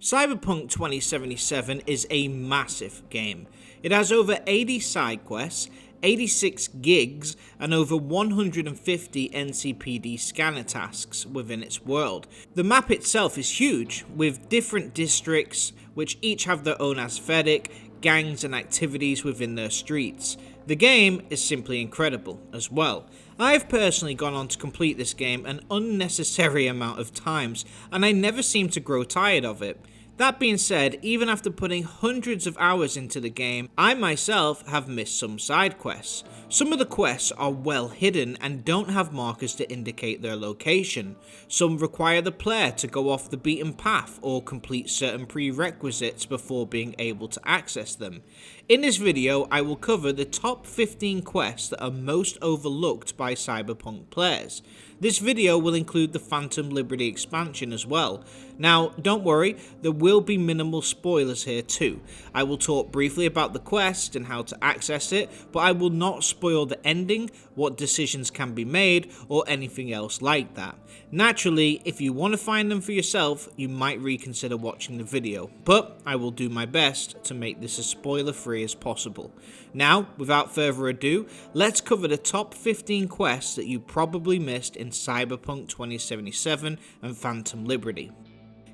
Cyberpunk 2077 is a massive game. It has over 80 side quests, 86 gigs, and over 150 NCPD scanner tasks within its world. The map itself is huge, with different districts which each have their own aesthetic, gangs and activities within their streets. The game is simply incredible as well. I have personally gone on to complete this game an unnecessary amount of times, and I never seem to grow tired of it. That being said, even after putting hundreds of hours into the game, I myself have missed some side quests. Some of the quests are well hidden and don't have markers to indicate their location. Some require the player to go off the beaten path or complete certain prerequisites before being able to access them. In this video, I will cover the top 15 quests that are most overlooked by Cyberpunk players. This video will include the Phantom Liberty expansion as well. Now, don't worry, there will be minimal spoilers here too. I will talk briefly about the quest and how to access it, but I will not spoil the ending, what decisions can be made, or anything else like that. Naturally, if you want to find them for yourself, you might reconsider watching the video, but I will do my best to make this as spoiler-free as possible. Now, without further ado, let's cover the top 15 quests that you probably missed in Cyberpunk 2077 and Phantom Liberty.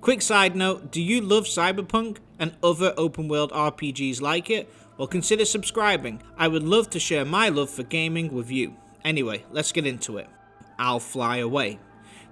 Quick side note, do you love Cyberpunk and other open world RPGs like it? Well, consider subscribing. I would love to share my love for gaming with you. Anyway, let's get into it. I'll fly away.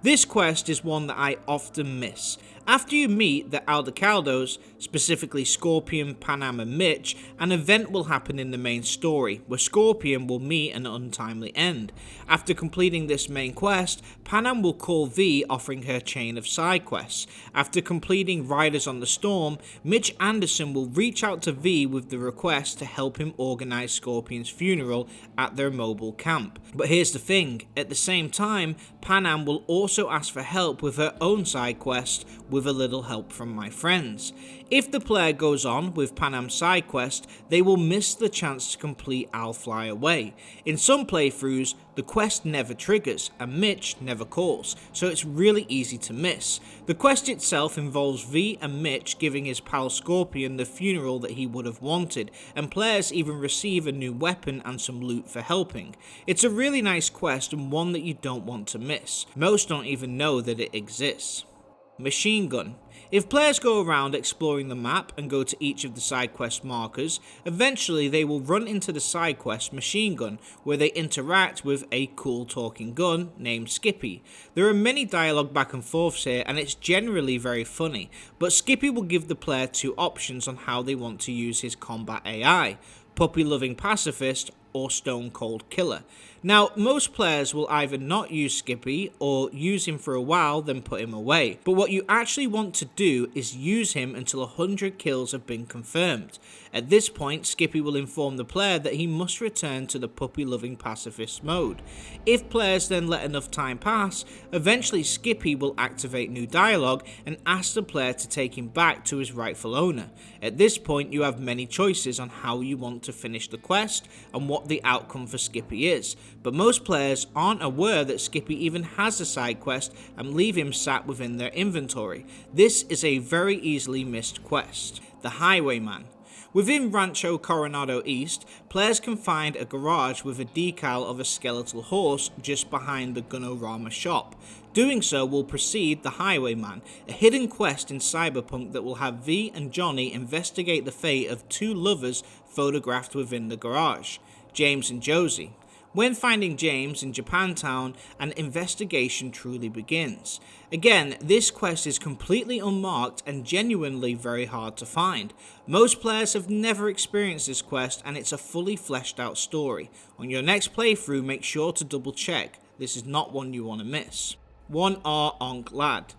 This quest is one that I often miss. After you meet the Aldecaldos, specifically Scorpion, Panam and Mitch, an event will happen in the main story, where Scorpion will meet an untimely end. After completing this main quest, Panam will call V offering her chain of side quests. After completing Riders on the Storm, Mitch Anderson will reach out to V with the request to help him organize Scorpion's funeral at their mobile camp. But here's the thing, at the same time, Panam will also ask for help with her own side quest with a little help from my friends. If the player goes on with Panam's side quest, they will miss the chance to complete I'll Fly Away. In some playthroughs, the quest never triggers and Mitch never calls, so it's really easy to miss. The quest itself involves V and Mitch giving his pal Scorpion the funeral that he would have wanted, and players even receive a new weapon and some loot for helping. It's a really nice quest and one that you don't want to miss. Most don't even know that it exists. Machine Gun. If players go around exploring the map and go to each of the side quest markers, eventually they will run into the side quest Machine Gun, where they interact with a cool talking gun named Skippy. There are many dialogue back and forths here and it's generally very funny, but Skippy will give the player two options on how they want to use his combat AI, puppy loving pacifist or stone cold killer. Now, most players will either not use Skippy or use him for a while then put him away, but what you actually want to do is use him until 100 kills have been confirmed. At this point, Skippy will inform the player that he must return to the puppy loving pacifist mode. If players then let enough time pass, eventually Skippy will activate new dialogue and ask the player to take him back to his rightful owner. At this point, you have many choices on how you want to finish the quest and what the outcome for Skippy is, but most players aren't aware that Skippy even has a side quest and leave him sat within their inventory. This is a very easily missed quest. The Highwayman. Within Rancho Coronado East, players can find a garage with a decal of a skeletal horse just behind the Gunorama shop. Doing so will precede the Highwayman, a hidden quest in Cyberpunk that will have V and Johnny investigate the fate of two lovers photographed within the garage, James and Josie. When finding James in Japantown, an investigation truly begins. Again, this quest is completely unmarked and genuinely very hard to find. Most players have never experienced this quest and it's a fully fleshed out story. On your next playthrough, make sure to double check. This is not one you want to miss. 1R Onk Lad.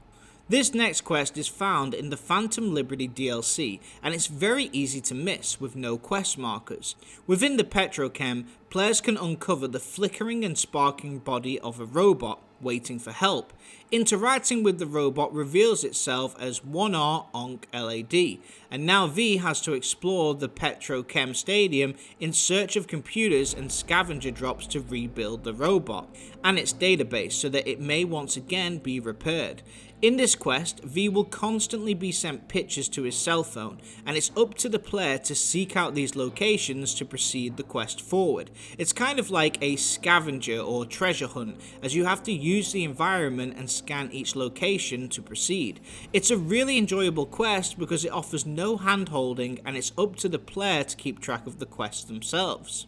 This next quest is found in the Phantom Liberty DLC, and it's very easy to miss with no quest markers. Within the Petrochem, players can uncover the flickering and sparking body of a robot waiting for help. Interacting with the robot reveals itself as 1R Onk LAD, and now V has to explore the Petrochem Stadium in search of computers and scavenger drops to rebuild the robot and its database so that it may once again be repaired. In this quest, V will constantly be sent pictures to his cell phone, and it's up to the player to seek out these locations to proceed the quest forward. It's kind of like a scavenger or treasure hunt, as you have to use the environment and scan each location to proceed. It's a really enjoyable quest because it offers no hand-holding, and it's up to the player to keep track of the quests themselves.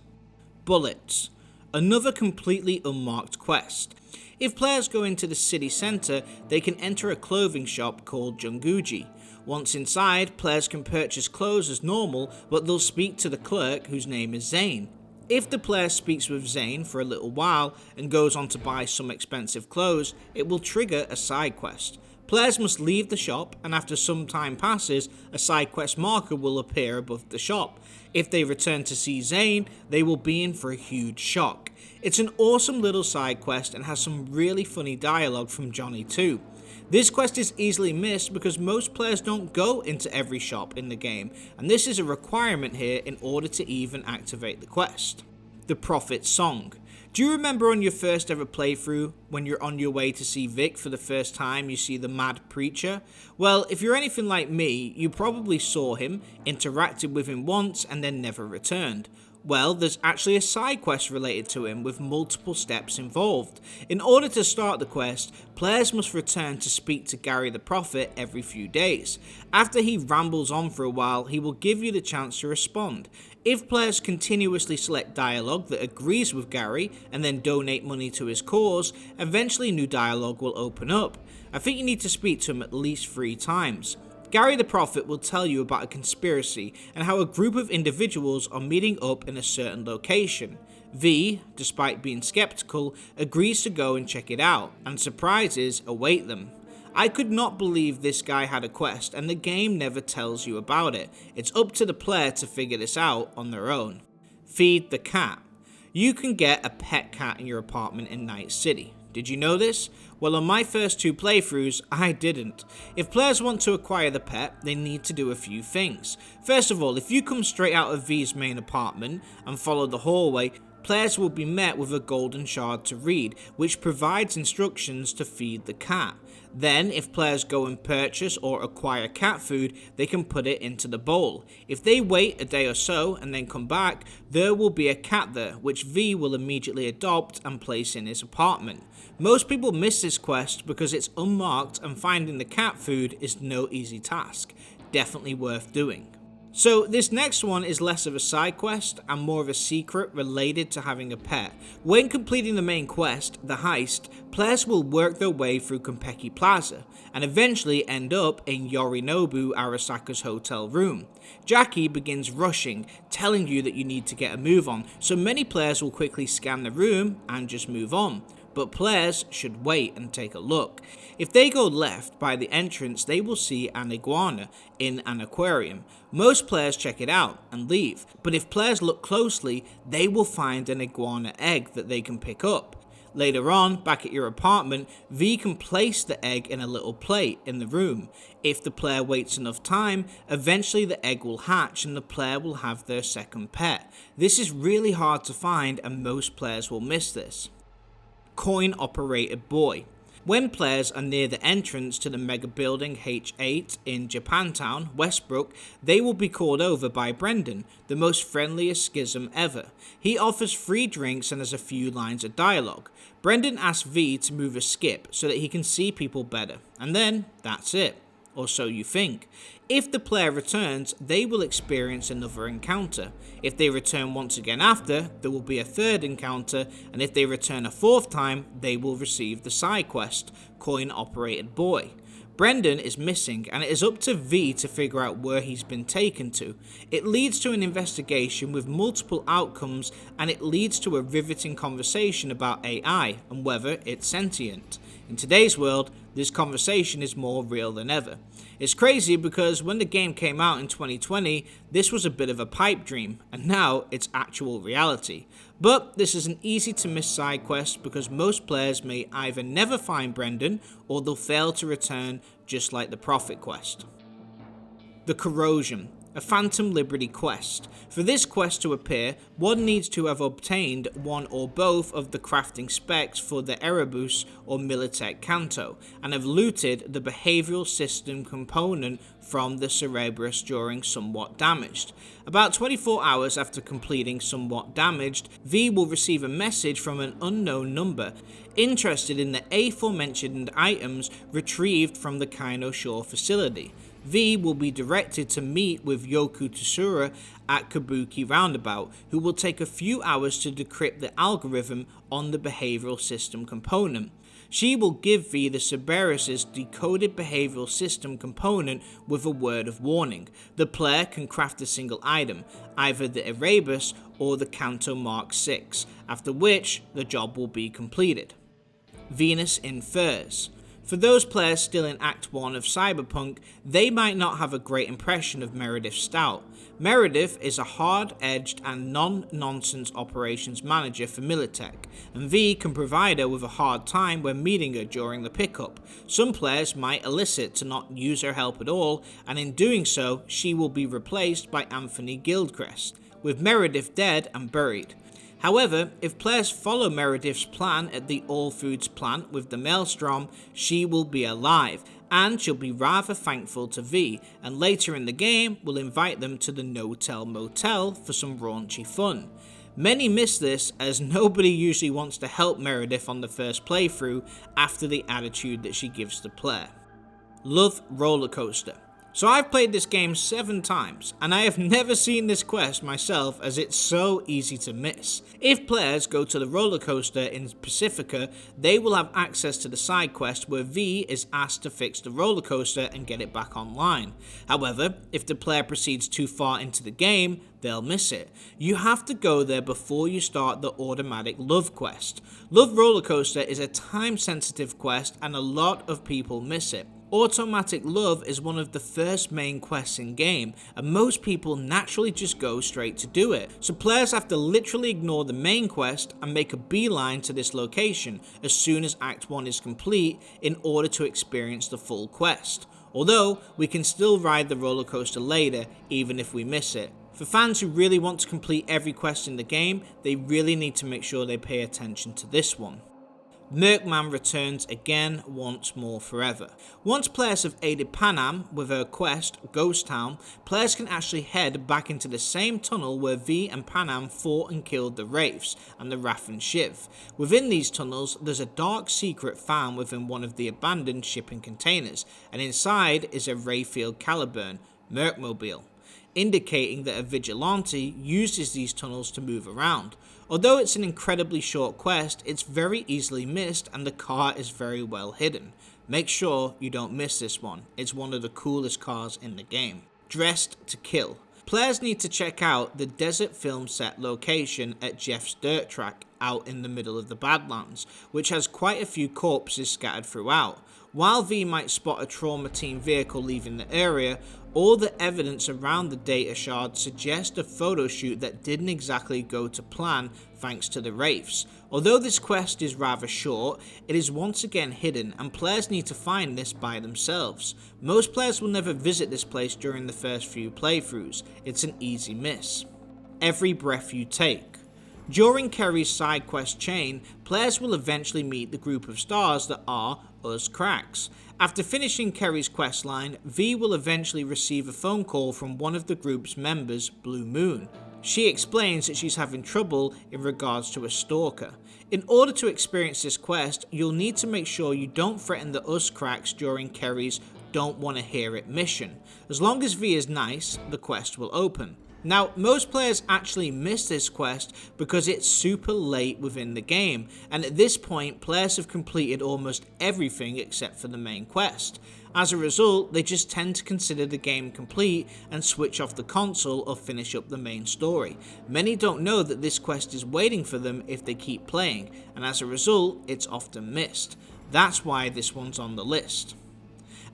Bullets. Another completely unmarked quest. If players go into the city centre, they can enter a clothing shop called Junguji. Once inside, players can purchase clothes as normal, but they'll speak to the clerk whose name is Zane. If the player speaks with Zane for a little while and goes on to buy some expensive clothes, it will trigger a side quest. Players must leave the shop, and after some time passes, a side quest marker will appear above the shop. If they return to see Zane, they will be in for a huge shock. It's an awesome little side quest and has some really funny dialogue from Johnny too. This quest is easily missed because most players don't go into every shop in the game, and this is a requirement here in order to even activate the quest. The Prophet's Song. Do you remember on your first ever playthrough, when you're on your way to see Vic for the first time, you see the Mad Preacher? Well, if you're anything like me, you probably saw him, interacted with him once, and then never returned. Well, there's actually a side quest related to him with multiple steps involved. In order to start the quest, players must return to speak to Gary the Prophet every few days. After he rambles on for a while, he will give you the chance to respond. If players continuously select dialogue that agrees with Gary and then donate money to his cause, eventually new dialogue will open up. I think you need to speak to him at least 3 times. Gary the Prophet will tell you about a conspiracy and how a group of individuals are meeting up in a certain location. V, despite being skeptical, agrees to go and check it out, and surprises await them. I could not believe this guy had a quest, and the game never tells you about it. It's up to the player to figure this out on their own. Feed the cat. You can get a pet cat in your apartment in Night City. Did you know this? Well, on my first 2 playthroughs, I didn't. If players want to acquire the pet, they need to do a few things. First of all, if you come straight out of V's main apartment and follow the hallway, players will be met with a golden shard to read, which provides instructions to feed the cat. Then, if players go and purchase or acquire cat food, they can put it into the bowl. If they wait a day or so and then come back, there will be a cat there, which V will immediately adopt and place in his apartment. Most people miss this quest because it's unmarked and finding the cat food is no easy task. Definitely worth doing. So this next one is less of a side quest and more of a secret related to having a pet. When completing the main quest, the heist, players will work their way through Konpeki Plaza and eventually end up in Yorinobu Arasaka's hotel room. Jackie begins rushing, telling you that you need to get a move on, so many players will quickly scan the room and just move on. But players should wait and take a look. If they go left by the entrance, they will see an iguana in an aquarium. Most players check it out and leave, but if players look closely, they will find an iguana egg that they can pick up. Later on, back at your apartment, V can place the egg in a little plate in the room. If the player waits enough time, eventually the egg will hatch and the player will have their second pet. This is really hard to find and most players will miss this. Coin-operated boy. When players are near the entrance to the mega building H8 in Japantown, Westbrook, they will be called over by Brendan, the most friendliest schism ever. He offers free drinks and has a few lines of dialogue. Brendan asks V to move a skip so that he can see people better, and then that's it. Or so you think. If the player returns, they will experience another encounter. If they return once again after, there will be a third encounter, and if they return a 4th time, they will receive the side quest, Coin Operated Boy. Brendan is missing, and it is up to V to figure out where he's been taken to. It leads to an investigation with multiple outcomes, and it leads to a riveting conversation about AI and whether it's sentient. In today's world, this conversation is more real than ever. It's crazy because when the game came out in 2020, this was a bit of a pipe dream, and now it's actual reality. But this is an easy to miss side quest because most players may either never find Brendan or they'll fail to return, just like the Prophet quest. The Corrosion. A Phantom Liberty quest. For this quest to appear, one needs to have obtained one or both of the crafting specs for the Erebus or Militech Canto, and have looted the behavioral system component from the Cerberus during Somewhat Damaged. About 24 hours after completing Somewhat Damaged, V will receive a message from an unknown number, interested in the aforementioned items retrieved from the Kaino Shore facility. V will be directed to meet with Yoku Tsura at Kabuki Roundabout, who will take a few hours to decrypt the algorithm on the behavioral system component. She will give V the Cerberus' decoded behavioral system component with a word of warning. The player can craft a single item, either the Erebus or the Canto Mark VI, after which the job will be completed. Venus Infers. For those players still in Act 1 of Cyberpunk, they might not have a great impression of Meredith Stout. Meredith is a hard-edged and non-nonsense operations manager for Militech, and V can provide her with a hard time when meeting her during the pickup. Some players might elicit to not use her help at all, and in doing so, she will be replaced by Anthony Gildcrest, with Meredith dead and buried. However, if players follow Meredith's plan at the All Foods plant with the Maelstrom, she will be alive, and she'll be rather thankful to V, and later in the game will invite them to the No-Tell Motel for some raunchy fun. Many miss this, as nobody usually wants to help Meredith on the first playthrough after the attitude that she gives the player. Love Roller Coaster. So I've played this game 7 times, and I have never seen this quest myself, as it's so easy to miss. If players go to the roller coaster in Pacifica, they will have access to the side quest where V is asked to fix the roller coaster and get it back online. However, if the player proceeds too far into the game, they'll miss it. You have to go there before you start the automatic Love quest. Love Roller Coaster is a time-sensitive quest, and a lot of people miss it. Automatic Love is one of the first main quests in game, and most people naturally just go straight to do it, so players have to literally ignore the main quest and make a beeline to this location as soon as Act 1 is complete in order to experience the full quest. Although, we can still ride the roller coaster later even if we miss it. For fans who really want to complete every quest in the game, they really need to make sure they pay attention to this one. Merkman returns again, once more forever. Once players have aided Panam with her quest, Ghost Town, players can actually head back into the same tunnel where V and Panam fought and killed the Wraiths and the Raffen Shiv. Within these tunnels, there's a dark secret found within one of the abandoned shipping containers, and inside is a Rayfield Caliburn, Merkmobile, indicating that a vigilante uses these tunnels to move around. Although it's an incredibly short quest, it's very easily missed and the car is very well hidden. Make sure you don't miss this one, it's one of the coolest cars in the game. Dressed to Kill. Players need to check out the desert film set location at Jeff's dirt track out in the middle of the Badlands, which has quite a few corpses scattered throughout. While V might spot a trauma team vehicle leaving the area, all the evidence around the data shard suggests a photo shoot that didn't exactly go to plan thanks to the Wraiths. Although this quest is rather short, it is once again hidden and players need to find this by themselves. Most players will never visit this place during the first few playthroughs, it's an easy miss. Every Breath You Take. During Kerry's side quest chain, players will eventually meet the group of stars that are Us Cracks. After finishing Kerry's questline, V will eventually receive a phone call from one of the group's members, Blue Moon. She explains that she's having trouble in regards to a stalker. In order to experience this quest, you'll need to make sure you don't threaten the Us Cracks during Kerry's Don't Wanna Hear It mission. As long as V is nice, the quest will open. Now, most players actually miss this quest because it's super late within the game, and at this point, players have completed almost everything except for the main quest. As a result, they just tend to consider the game complete and switch off the console or finish up the main story. Many don't know that this quest is waiting for them if they keep playing, and as a result, it's often missed. That's why this one's on the list.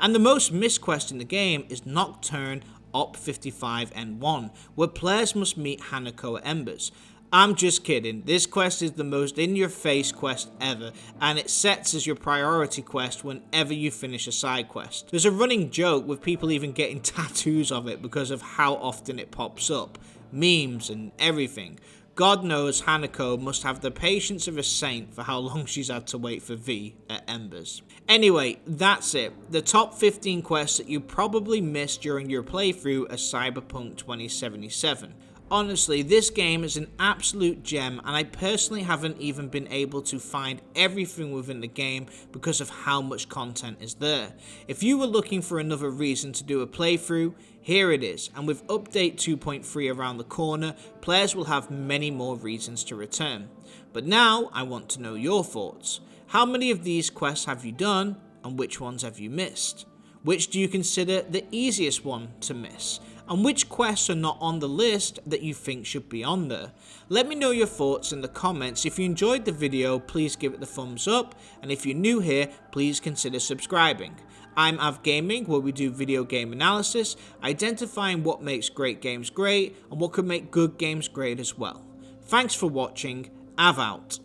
And the most missed quest in the game is Nocturn OP 55N1, where players must meet Hanako Embers. I'm just kidding, this quest is the most in-your-face quest ever, and it sets as your priority quest whenever you finish a side quest. There's a running joke with people even getting tattoos of it because of how often it pops up, memes and everything. God knows Hanako must have the patience of a saint for how long she's had to wait for V at Embers. Anyway, that's it. The top 15 quests that you probably missed during your playthrough of Cyberpunk 2077. Honestly, this game is an absolute gem, and I personally haven't even been able to find everything within the game because of how much content is there. If you were looking for another reason to do a playthrough, here it is, and with update 2.3 around the corner, players will have many more reasons to return. But now, I want to know your thoughts. How many of these quests have you done, and which ones have you missed? Which do you consider the easiest one to miss? And which quests are not on the list that you think should be on there? Let me know your thoughts in the comments. If you enjoyed the video, please give it the thumbs up, and if you're new here, please consider subscribing. I'm Av Gaming, where we do video game analysis, identifying what makes great games great, and what could make good games great as well. Thanks for watching, Av out.